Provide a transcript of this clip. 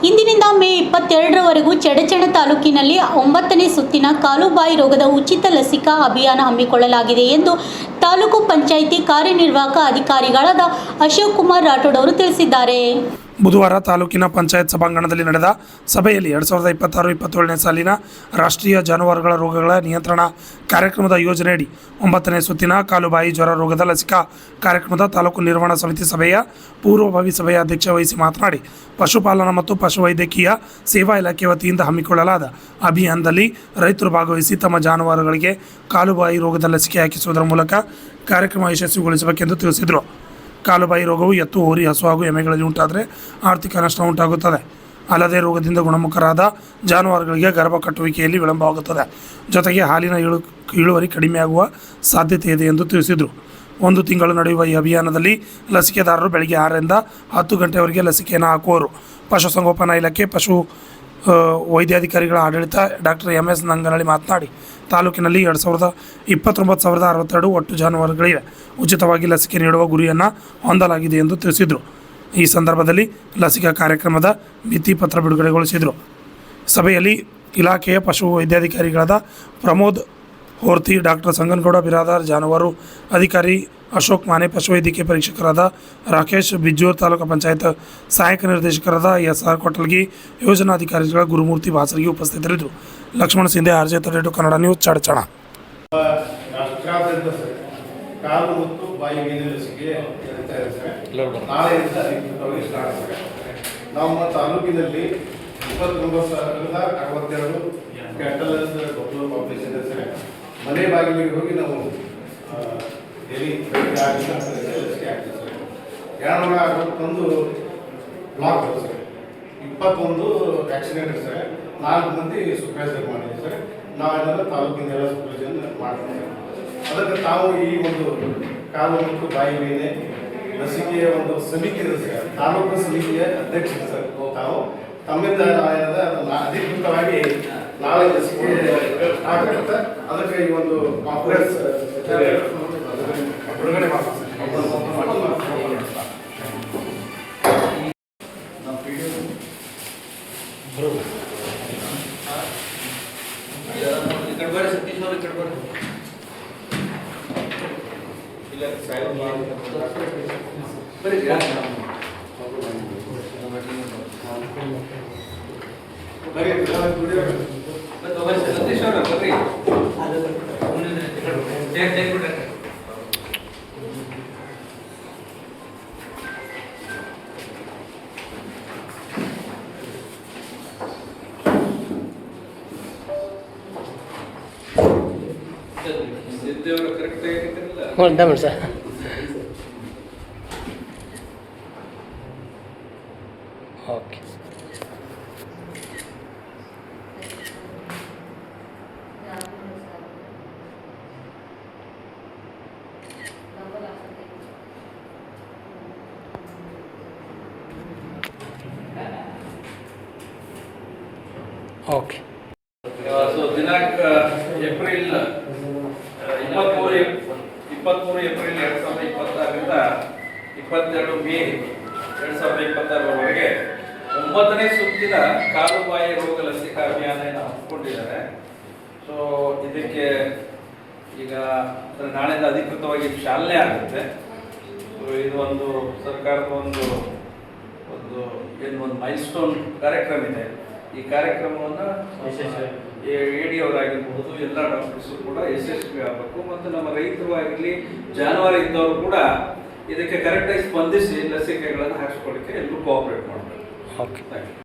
ಇಂದಿನಿಂದ ಮೇ 22ರವರೆಗೂ ಚಡಚಣ ತಾಲೂಕಿನಲ್ಲಿ 9ನೇ ಸುತ್ತಿನ ಕಾಲುಬಾಯಿ ರೋಗದ ಉಚಿತ ಲಸಿಕಾ ಅಭಿಯಾನ ಹಮ್ಮಿಕೊಳ್ಳಲಾಗಿದೆ ಎಂದು ತಾಲೂಕು ಪಂಚಾಯಿತಿ ಕಾರ್ಯನಿರ್ವಾಹಕ ಅಧಿಕಾರಿಗಳಾದ ಅಶೋಕ್ ಕುಮಾರ್ ರಾಠೋಡ್ ಅವರು ತಿಳಿಸಿದ್ದಾರೆ. ಬುಧವಾರ ತಾಲೂಕಿನ ಪಂಚಾಯತ್ ಸಭಾಂಗಣದಲ್ಲಿ ನಡೆದ ಸಭೆಯಲ್ಲಿ 2026-27ನೇ ಸಾಲಿನ ರಾಷ್ಟ್ರೀಯ ಜಾನುವಾರುಗಳ ರೋಗಗಳ ನಿಯಂತ್ರಣ ಕಾರ್ಯಕ್ರಮದ ಯೋಜನೆಯಡಿ 9ನೇ ಸುತ್ತಿನ ಕಾಲುಬಾಯಿ ಜ್ವರ ರೋಗದ ಲಸಿಕಾ ಕಾರ್ಯಕ್ರಮದ ತಾಲೂಕು ನಿರ್ವಹಣಾ ಸಮಿತಿ ಸಭೆಯ ಪೂರ್ವಭಾವಿ ಸಭೆಯ ಅಧ್ಯಕ್ಷ ವಹಿಸಿ ಮಾತನಾಡಿ, ಪಶುಪಾಲನಾ ಮತ್ತು ಪಶುವೈದ್ಯಕೀಯ ಸೇವಾ ಇಲಾಖೆ ವತಿಯಿಂದ ಹಮ್ಮಿಕೊಳ್ಳಲಾದ ಅಭಿಯಾನದಲ್ಲಿ ರೈತರು ಭಾಗವಹಿಸಿ ತಮ್ಮ ಜಾನುವಾರುಗಳಿಗೆ ಕಾಲುಬಾಯಿ ರೋಗದ ಲಸಿಕೆ ಹಾಕಿಸುವುದರ ಮೂಲಕ ಕಾರ್ಯಕ್ರಮ ಯಶಸ್ವಿಗೊಳಿಸಬೇಕೆಂದು ತಿಳಿಸಿದರು. ಕಾಲುಬಾಯಿ ರೋಗವು ಎತ್ತು, ಹೋರಿ, ಹಸು ಹಾಗೂ ಎಮ್ಮೆಗಳಲ್ಲಿ ಉಂಟಾದರೆ ಆರ್ಥಿಕ ನಷ್ಟ ಉಂಟಾಗುತ್ತದೆ. ಅಲ್ಲದೆ ರೋಗದಿಂದ ಗುಣಮುಖರಾದ ಜಾನುವಾರುಗಳಿಗೆ ಗರ್ಭ ಕಟ್ಟುವಿಕೆಯಲ್ಲಿ ವಿಳಂಬವಾಗುತ್ತದೆ. ಜೊತೆಗೆ ಹಾಲಿನ ಇಳುವರಿ ಕಡಿಮೆಯಾಗುವ ಸಾಧ್ಯತೆ ಇದೆ ಎಂದು ತಿಳಿಸಿದರು. 1 ತಿಂಗಳು ನಡೆಯುವ ಈ ಅಭಿಯಾನದಲ್ಲಿ ಲಸಿಕೆದಾರರು ಬೆಳಗ್ಗೆ 6ರಿಂದ 10 ಗಂಟೆವರೆಗೆ ಲಸಿಕೆಯನ್ನು ಹಾಕುವರು. ಪಶುಸಂಗೋಪನಾ ಇಲಾಖೆ ಪಶು ವೈದ್ಯಾಧಿಕಾರಿಗಳ ಆಡಳಿತ ಡಾಕ್ಟರ್ MS ನಂಗನಳ್ಳಿ ಮಾತನಾಡಿ, ತಾಲೂಕಿನಲ್ಲಿ 29,062 ಒಟ್ಟು ಜಾನುವಾರುಗಳಿವೆ. ಉಚಿತವಾಗಿ ಲಸಿಕೆ ನೀಡುವ ಗುರಿಯನ್ನು ಹೊಂದಲಾಗಿದೆ ಎಂದು ತಿಳಿಸಿದರು. ಈ ಸಂದರ್ಭದಲ್ಲಿ ಲಸಿಕಾ ಕಾರ್ಯಕ್ರಮದ ಭಿತ್ತಿಪತ್ರ ಬಿಡುಗಡೆಗೊಳಿಸಿದರು. ಸಭೆಯಲ್ಲಿ ಇಲಾಖೆಯ ಪಶು ವೈದ್ಯಾಧಿಕಾರಿಗಳಾದ ಪ್ರಮೋದ್ ಹೋರ್ತಿ, ಡಾಕ್ಟರ್ ಸಂಗನಗೌಡ ಬಿರಾದಾರ್, ಜಾನುವಾರು ಅಧಿಕಾರಿ ಅಶೋಕ್ ಮಾನೆ, ಪಶುವೈದ್ಯಕೀಯ ಪರೀಕ್ಷಕರಾದ ರಾಕೇಶ್ ಬಿಜ್ಜೂರ್, ತಾಲೂಕು ಪಂಚಾಯತ್ ಸಹಾಯಕ ನಿರ್ದೇಶಕರಾದ SR ಕೊಟಲ್ಗಿ, ಯೋಜನಾಧಿಕಾರಿಗಳ ಗುರುಮೂರ್ತಿ ಬಾಸರ್ಗಿ ಉಪಸ್ಥಿತರಿದ್ದರು. Lakshman Sindhe, RJ32 Kannada news, Chadachan. ಕಾಲು ಮತ್ತು ಬಾಯಿ ಮೀನು ಲಸಿಕೆ ನಾಳೆಯಿಂದ ಅಧಿಕೃತವಾಗಿ ಸ್ಟಾರ್ಟ್ ಆಗಿದೆ. ನಮ್ಮ ತಾಲೂಕಿನಲ್ಲಿ 29,062 ಕ್ಯಾಟಲ್ ಪಾಪ್ಯುಲೇಷನ್ ಇದೆ. ಮನೆ ಬಾಗಿಲಿಗೆ ಹೋಗಿ ನಾವು ಡೈಲಿ ಲಸಿಕೆ ಆಗ್ತದೆ sir. 261 block sir, 21 vaccinator sir, 4 ಮಂದಿ ಸೂಪರ್ವೈಸರ್ ಮಾಡಿದ್ದೀವಿ ಸರ್. ನಾವೆಲ್ಲ ತಾಲೂಕಿನೆಲ್ಲ ಸೂಪರ್ವೈಸರ್ ಮಾಡ್ತೀವಿ. ಅದಕ್ಕೆ ತಾವು ಈ ಒಂದು ಕಾಲು ಮತ್ತು ಬಾಯಿ ಮೇಲೆ ಲಸಿಕೆಯ ಒಂದು ಸಮಿತಿ ಇದೆ ಸರ್, ತಾಲೂಕು ಸಮಿತಿಯ ಅಧ್ಯಕ್ಷರು ಸರ್. ತಾವು ತಮ್ಮಿಂದ ಅಧಿಕೃತವಾಗಿ ನಾಳೆ ಲಸಿಕೆ ಆಗುತ್ತೆ. ಅದಕ್ಕೆ ಈ ಒಂದು ಕಾಂಪ್ಲೆಕ್ಸ್ ಬಿಡುಗಡೆ ಮಾಡ್ತಾರೆ. ಸರ್. ಓಕೆ. ಓಕೆ. ಸೊ ದಿನಾಂಕ ಏಪ್ರಿಲ್ 23 ಏಪ್ರಿಲ್ 2026ರಿಂದ 22 ಮೇ 2026ರವರೆಗೆ 9ನೇ ಸುತ್ತಿನ ಕಾಲುಬಾಯಿ ರೋಗ ಲಸಿಕಾ ಅಭಿಯಾನ ಹಮ್ಮಿಕೊಂಡಿದ್ದಾರೆ. ಸೊ ಇದಕ್ಕೆ ಈಗ ನಾಳೆಯಿಂದ ಅಧಿಕೃತವಾಗಿ ಚಾಲನೆ ಆಗುತ್ತೆ. ಸೊ ಇದು ಒಂದು ಸರ್ಕಾರದ ಒಂದು ಮೈಲ್ಸ್ಟೋನ್ ಕಾರ್ಯಕ್ರಮ ಇದೆ. ಈ ಕಾರ್ಯಕ್ರಮವನ್ನು AD ಅವರಾಗಿರ್ಬಹುದು, ಎಲ್ಲ ಡಾಕ್ಟರ್ಸು ಕೂಡ ಯಶಸ್ವಿ ಆಗಬೇಕು. ಮತ್ತು ನಮ್ಮ ರೈತರು ಆಗಿರಲಿ, ಜಾನುವಾರು ಇದ್ದವರು ಕೂಡ ಇದಕ್ಕೆ ಕರೆಕ್ಟಾಗಿ ಸ್ಪಂದಿಸಿ ಲಸಿಕೆಗಳನ್ನು ಹಾಕಿಸ್ಕೊಳ್ಳಿಕ್ಕೆ ಎಲ್ಲರೂ ಕೋಆಪರೇಟ್ ಮಾಡಬೇಕು. ಓಕೆ.